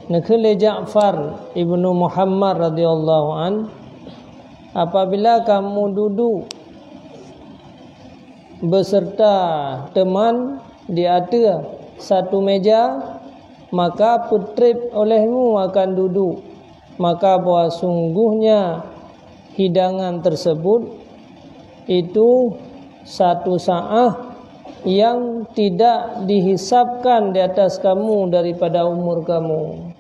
Nakhle Ja'far ibnu Muhammad radhiyallahu an, apabila kamu duduk beserta teman di atas satu meja, maka putrip olehmu akan duduk, maka bahwa sungguhnya hidangan tersebut itu satu saat yang tidak dihisapkan di atas kamu daripada umur kamu.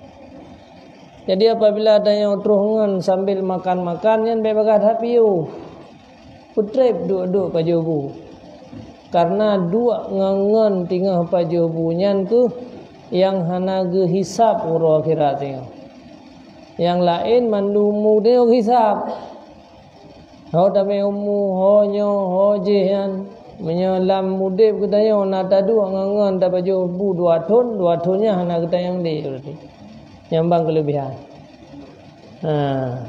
Jadi apabila ada yang terungan sambil makan-makan, yang bebagat hapiu putrip duduk pajobu, karena dua ngangan tinggal pajobu nyan ke yang hanaga hisap uro akhirat tinggal. Yang lain mandumu dia hisap. Ho tapi umu honyo hojian menyelam mudip katanya nata dua ngangan dapat jobu dua tonnya hana kita yang di berarti nyambang kelebihan.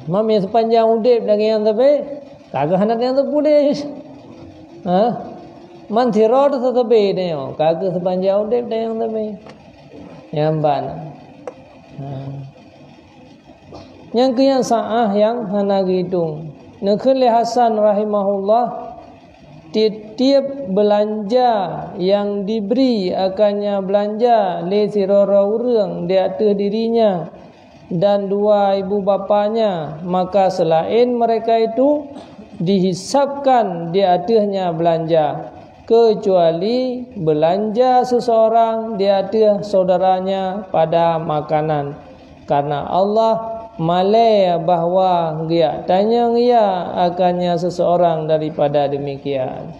Mami sepanjang udip lagi yang tapi kagak hana yang tu boleh. Man tirod tetapi dia kagak sepanjang udip dah yang tapi nyambang. Yang kian saah yang hana hitung. Nakhle Hasan rahimahullah, tiap belanja yang diberi akannya belanja le sirora urang di atas dirinya dan dua ibu bapanya, maka selain mereka itu dihisapkan di atasnya belanja, kecuali belanja seseorang di atas saudaranya pada makanan, karena Allah malai bahawa dia tanya ia akannya seseorang daripada demikian.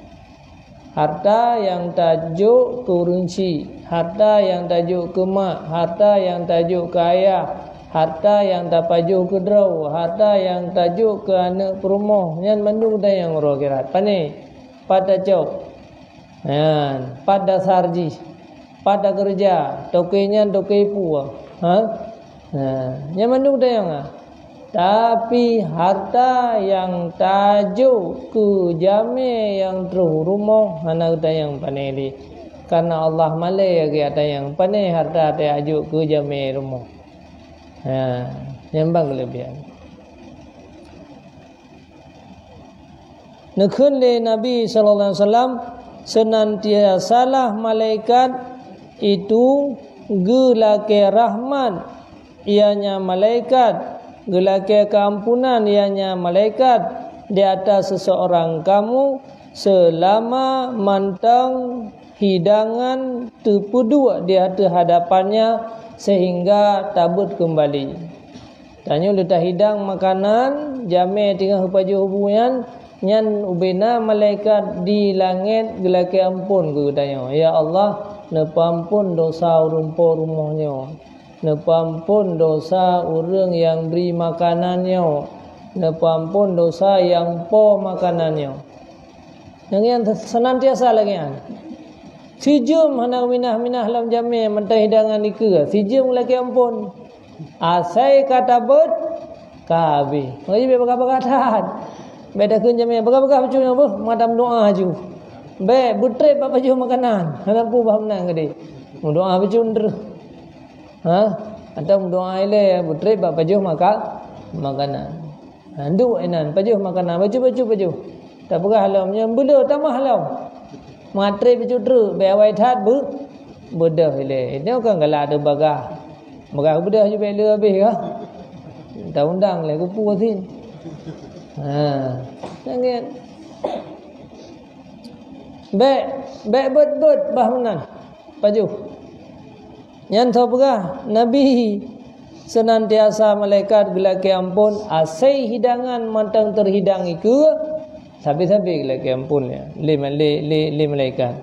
Harta yang tajuk ke runci, harta yang tajuk ke mak, harta yang tajuk ke ayah, harta yang tajuk ke draw, harta yang tajuk ke anak perumah, yang mandung dah yang rogerat. Pane pada cok, pada sarji, pada kerja, tokenya toke puah, yang mandung dah yang tapi harta yang tajuk ke jami yang terhormat hana kita yang paneli, karena Allah malai ke ada yang panai harta tajuk ke jami rumah. Yang bang kelebihan. Nakhle Nabi sallallahu alaihi wasallam senantiasalah malaikat itu gelake rahmat, ianya malaikat, gelake keampunan, ianya malaikat di atas seseorang kamu selama mantang hidangan terpuduk di atas hadapannya sehingga tabut kembali. Tanya letak hidang makanan jame tinggal paju hubungan nyan ubena malaikat di langit gelake ampun ke tanya, ya Allah nepampun dosa rumpo rumahnya, nepampun dosa orang yang beri makanannya, nepampun dosa yang po makanannya. Yang senantiasa lagi kan. Sijum hana minah-minah lam jami mentah hidangan ika. Sijum lagi ampun. Asai kata bet kabi. Ngaji be bagah-bagahan. Beda keun jami bagah-bagah baju apa? Madam doa aju. Be butre apa baju makanan. Hana pu bah menang gede. Doa baju nder. Atau doa ile butre apa baju makanan. Handu enan baju makanan, baju. Tak berah halamnya bela tamah halam. Matre bicudru bewai that bedah ile. Ini kan galak ada bagah. Bagah bedah je bela habis ke? Tak undang le kupu sin. Jangan. Bet bah menan. Baju. Yang tahu berah Nabi senantiasa malaikat gelake ampun asai hidangan mantang terhidang iku sabi-sabi gelake ampun ya. Le malaikat.